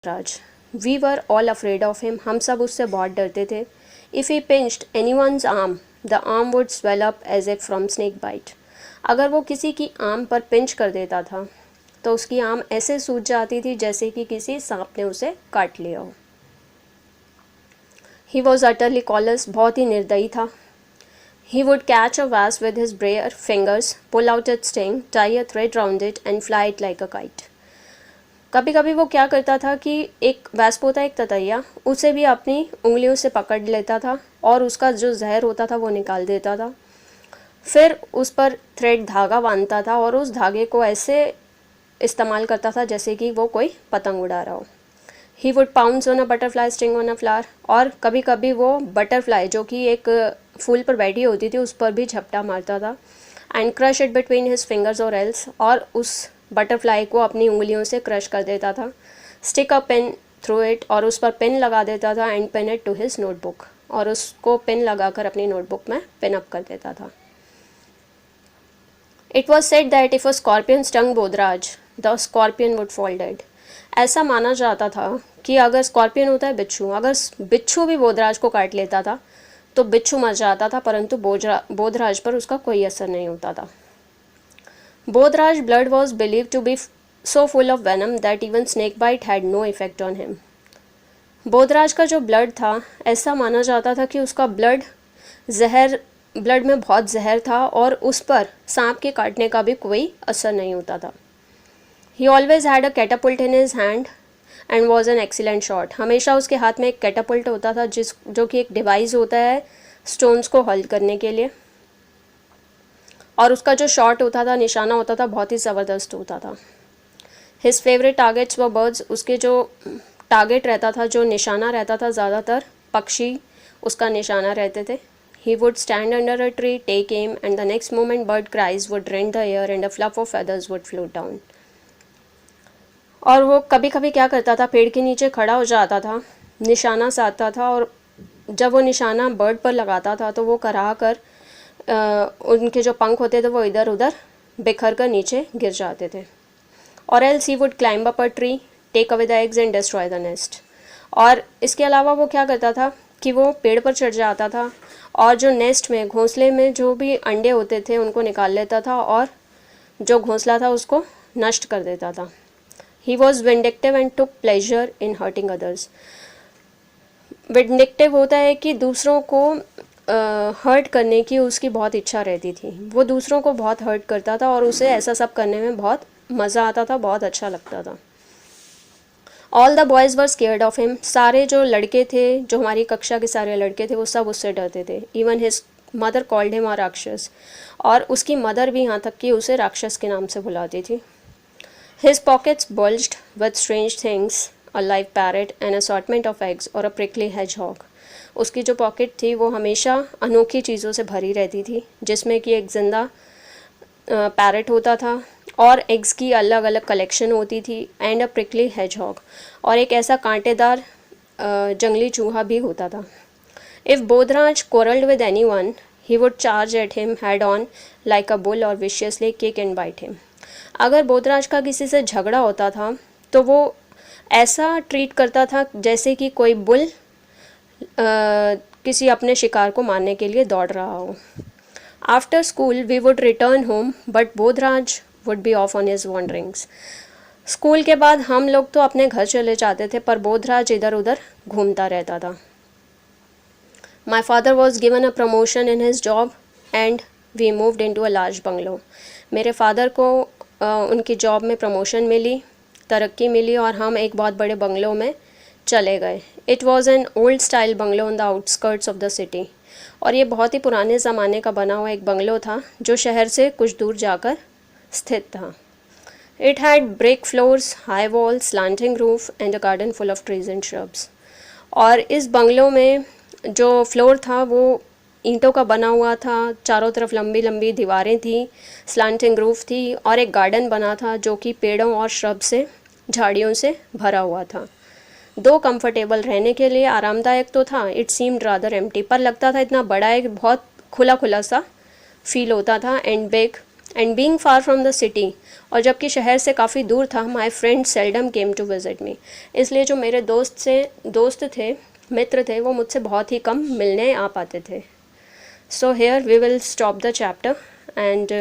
Raj. We were all afraid of him, हम सब उससे बहुत डरते थे। If he pinched anyone's arm the arm would swell up as if from snake bite. अगर वो किसी की आर्म पर पिंच कर देता था तो उसकी आर्म ऐसे सूज जाती थी जैसे कि किसी सांप ने उसे काट लिया हो। ही वॉज अटरली कॉलस, बहुत ही निर्दयी था। He would catch a wasp with his bare fingers, pull out its sting, tie a thread round it and fly it like a kite. कभी कभी वो क्या करता था कि एक वैस्प होता है, एक ततैया, उसे भी अपनी उंगलियों से पकड़ लेता था और उसका जो जहर होता था वो निकाल देता था। फिर उस पर थ्रेड धागा बांधता था और उस धागे को ऐसे इस्तेमाल करता था जैसे कि वो कोई पतंग उड़ा रहा हो। He would pounce on a butterfly sting on a flower, और कभी कभी वो बटरफ्लाई जो कि एक फूल पर बैठी होती थी उस पर भी झपटा मारता था। And crush it between his fingers और एल्स, और उस बटरफ्लाई को अपनी उंगलियों से क्रश कर देता था। Stick a pen through it, और उस पर पेन लगा देता था। And pen it to his notebook, और उसको पेन लगाकर अपनी नोटबुक में पिन अप कर देता था। It was said that if a scorpion stung Bodhraj the scorpion would fall dead. ऐसा माना जाता था कि अगर स्कॉर्पियन होता है बिच्छू, अगर बिच्छू भी बोधराज को काट लेता था तो बिच्छू मर जाता था, परंतु बोधराज पर उसका कोई असर नहीं होता था। Bodhraj blood was believe to be so full of venom that even snake bite had no effect on him. Bodhraj का जो ब्लड था, ऐसा माना जाता था कि उसका ब्लड में बहुत जहर था और उस पर सांप के काटने का भी कोई असर नहीं होता था। ही always had a catapult in his hand and was an excellent shot. हमेशा उसके हाथ में एक कैटापुल्ट होता था जो कि एक डिवाइस होता है स्टोन्स को हल करने के लिए, और उसका जो शॉट होता था, निशाना होता था, बहुत ही ज़बरदस्त होता था। हिज फेवरेट टारगेट्स व बर्ड्स, उसके जो टारगेट रहता था, जो निशाना रहता था, ज़्यादातर पक्षी उसका निशाना रहते थे। He would stand under a tree, take aim, and the next moment bird cries would rend the air and a fluff of feathers would float down. और वो कभी कभी क्या करता था, पेड़ के नीचे खड़ा हो जाता था, निशाना साधता था, और जब वो निशाना बर्ड पर लगाता था तो वो करा कर उनके जो पंख होते थे वो इधर उधर बिखर कर नीचे गिर जाते थे। और else he would climb up a tree, take away the eggs and destroy the nest. और इसके अलावा वो क्या करता था कि वो पेड़ पर चढ़ जाता था और जो नेस्ट में, घोंसले में जो भी अंडे होते थे उनको निकाल लेता था और जो घोंसला था उसको नष्ट कर देता था। He was vindictive and took pleasure in hurting others. Vindictive होता है कि दूसरों को हर्ट करने की उसकी बहुत इच्छा रहती थी। वो दूसरों को बहुत हर्ट करता था और उसे ऐसा सब करने में बहुत मज़ा आता था, बहुत अच्छा लगता था। All the boys were scared of him, सारे जो लड़के थे, जो हमारी कक्षा के सारे लड़के थे, वो सब उससे डरते थे। Even his mother called him a राक्षस, और उसकी मदर भी यहाँ तक कि उसे राक्षस के नाम से बुलाती थी। His pockets bulged with strange things, a live parrot, an assortment of eggs और a prickly hedgehog. उसकी जो पॉकेट थी वो हमेशा अनोखी चीज़ों से भरी रहती थी, जिसमें कि एक जिंदा पैरट होता था और एग्स की अलग अलग कलेक्शन होती थी, एंड अ प्रिकली हेजहॉग, और एक ऐसा कांटेदार जंगली चूहा भी होता था। If Bodhraj quarrelled with anyone, he would charge at him head on like a bull or viciously kick and bite him. अगर बोधराज का किसी से झगड़ा होता था तो वो ऐसा ट्रीट करता था जैसे कि कोई बुल किसी अपने शिकार को मारने के लिए दौड़ रहा हो। After school we would return home but Bodhraj would be off on his wanderings. School के बाद हम लोग तो अपने घर चले जाते थे, पर बोधराज इधर उधर घूमता रहता था। My father was given a promotion in his job and we moved in to a large bungalow. मेरे फादर को उनकी जॉब में प्रमोशन मिली, तरक्की मिली, और हम एक बहुत बड़े बंगलो में चले गए। It was an old style bungalow on the outskirts of the city, और ये बहुत ही पुराने ज़माने का बना हुआ एक बंगलो था जो शहर से कुछ दूर जाकर स्थित था। It had brick floors, high walls, slanting roof and a garden full of trees and shrubs. और इस बंगलो में जो फ्लोर था वो ईंटों का बना हुआ था, चारों तरफ लंबी लंबी दीवारें थी, स्लांटिंग रूफ थी, और एक गार्डन बना था जो कि पेड़ों और श्रब से, झाड़ियों से भरा हुआ था। दो कंफर्टेबल, रहने के लिए आरामदायक तो था। इट सीम्ड रादर एम्प्टी, पर लगता था इतना बड़ा है कि बहुत खुला खुला सा फील होता था। And big, and being far from the city, और जबकि शहर से काफ़ी दूर था, my friend seldom came to visit me. इसलिए जो मेरे दोस्त थे, मित्र थे, वो मुझसे बहुत ही कम मिलने आ पाते थे। So here we will stop the chapter, and